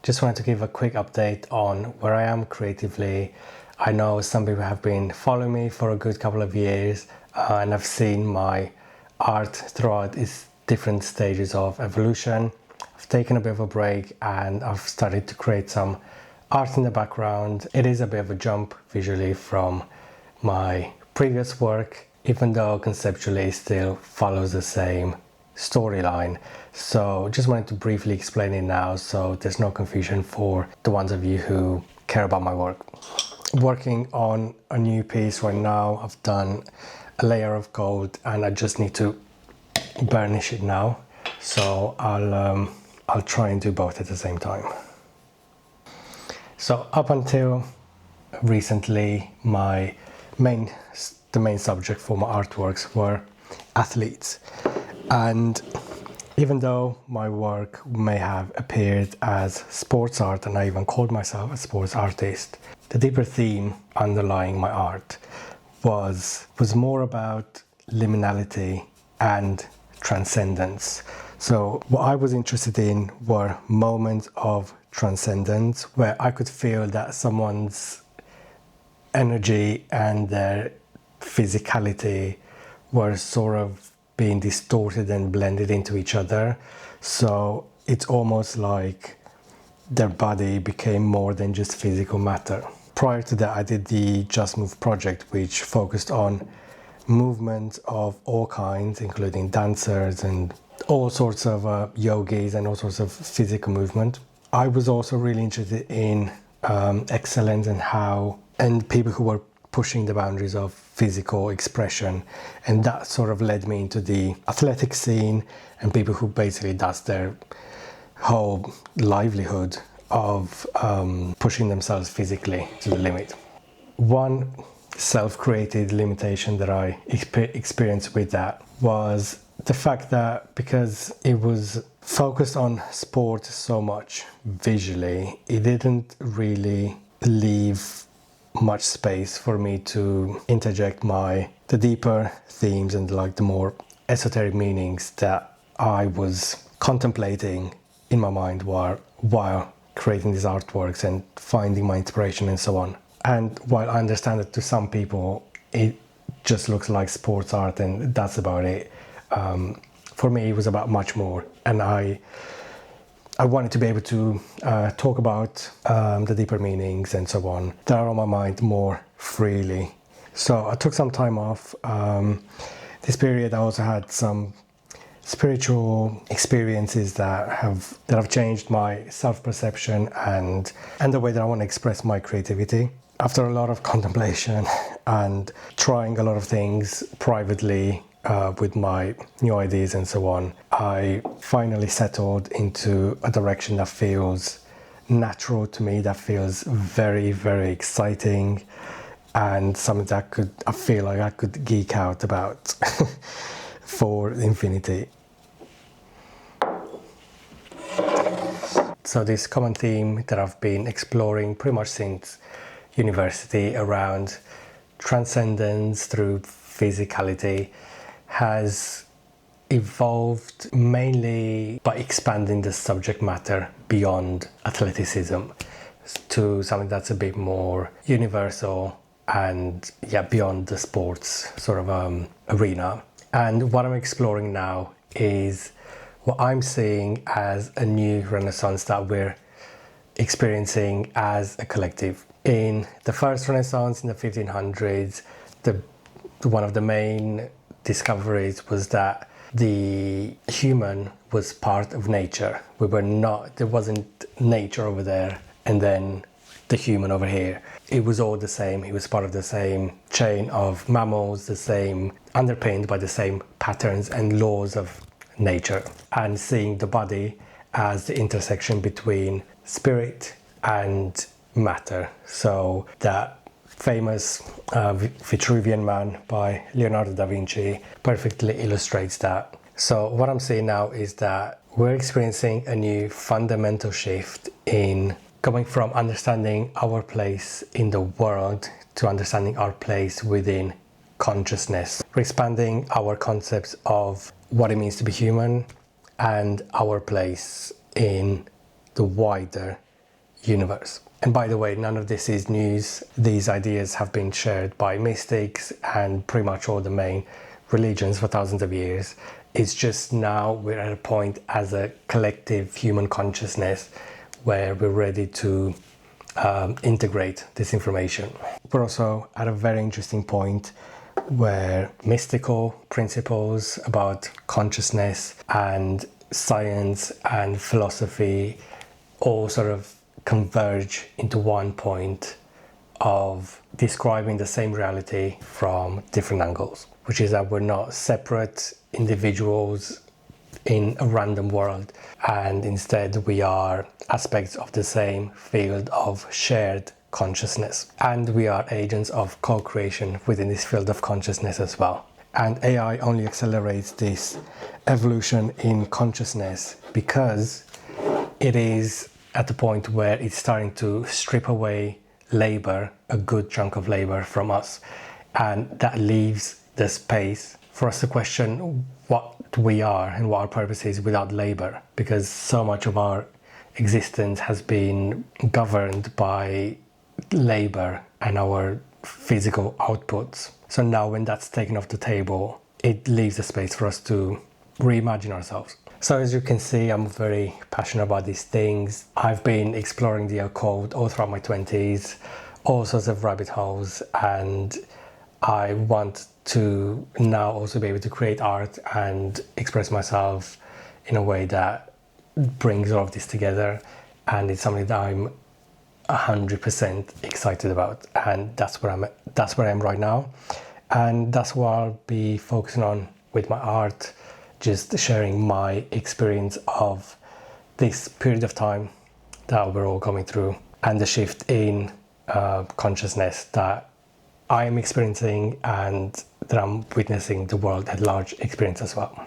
Just wanted to give a quick update on where I am creatively. I know some people have been following me for a good couple of years, and I've seen my art throughout its different stages of evolution. I've taken a bit of a break and I've started to create some art in the background. It is a bit of a jump visually from my previous work, even though conceptually it still follows the same storyline. So just wanted to briefly explain it now so there's no confusion for the ones of you who care about my work. Working on a new piece right now. I've done a layer of gold and I just need to burnish it now. So I'll try and do both at the same time. So up until recently, the main subject for my artworks were athletes. And even though my work may have appeared as sports art, and I even called myself a sports artist, the deeper theme underlying my art was more about liminality and transcendence. So what I was interested in were moments of transcendence where I could feel that someone's energy and their physicality were sort of being distorted and blended into each other. So it's almost like their body became more than just physical matter. Prior to that, I did the Just Move project, which focused on movement of all kinds, including dancers and all sorts of yogis and all sorts of physical movement. I was also really interested in excellence and people who were pushing the boundaries of physical expression, and that sort of led me into the athletic scene and people who basically that's their whole livelihood of pushing themselves physically to the limit. One self-created limitation that I experienced with that was the fact that because it was focused on sport so much visually, it didn't really leave much space for me to interject the deeper themes and the more esoteric meanings that I was contemplating in my mind while creating these artworks and finding my inspiration and so on. And while I understand that to some people it just looks like sports art and that's about it, for me it was about much more, and I wanted to be able to talk about the deeper meanings and so on that are on my mind more freely. So I took some time off. This period I also had some spiritual experiences that have changed my self-perception and the way that I want to express my creativity. After a lot of contemplation and trying a lot of things privately with my new ideas and so on, I finally settled into a direction that feels natural to me, that feels very, very exciting, and something that I feel like I could geek out about for infinity. So this common theme that I've been exploring pretty much since university around transcendence through physicality has evolved mainly by expanding the subject matter beyond athleticism to something that's a bit more universal and beyond the sports sort of arena. And what I'm exploring now is what I'm seeing as a new renaissance that we're experiencing as a collective. In the first renaissance in the 1500s, one of the main discoveries was that the human was part of nature. There wasn't nature over there and then the human over here. It was all the same. He was part of the same chain of mammals, underpinned by the same patterns and laws of nature, and seeing the body as the intersection between spirit and matter. So that famous Vitruvian Man by Leonardo da Vinci perfectly illustrates that. So what I'm seeing now is that we're experiencing a new fundamental shift in going from understanding our place in the world to understanding our place within consciousness. We're expanding our concepts of what it means to be human and our place in the wider universe. And by the way, none of this is news. These ideas have been shared by mystics and pretty much all the main religions for thousands of years. It's just now we're at a point as a collective human consciousness where we're ready to integrate this information. We're also at a very interesting point where mystical principles about consciousness and science and philosophy all sort of converge into one point of describing the same reality from different angles, which is that we're not separate individuals in a random world, and instead we are aspects of the same field of shared consciousness, and we are agents of co-creation within this field of consciousness as well. And AI only accelerates this evolution in consciousness because it is at the point where it's starting to strip away labor, a good chunk of labor from us, and that leaves the space for us to question what we are and what our purpose is without labor, because so much of our existence has been governed by labor and our physical outputs. So now when that's taken off the table, it leaves a space for us to reimagine ourselves. So as you can see, I'm very passionate about these things. I've been exploring the occult all throughout my 20s, all sorts of rabbit holes, and I want to now also be able to create art and express myself in a way that brings all of this together, and it's something that I'm 100% excited about, and that's where I am right now, and that's what I'll be focusing on with my art, just sharing my experience of this period of time that we're all going through and the shift in consciousness that I am experiencing and that I'm witnessing the world at large experience as well.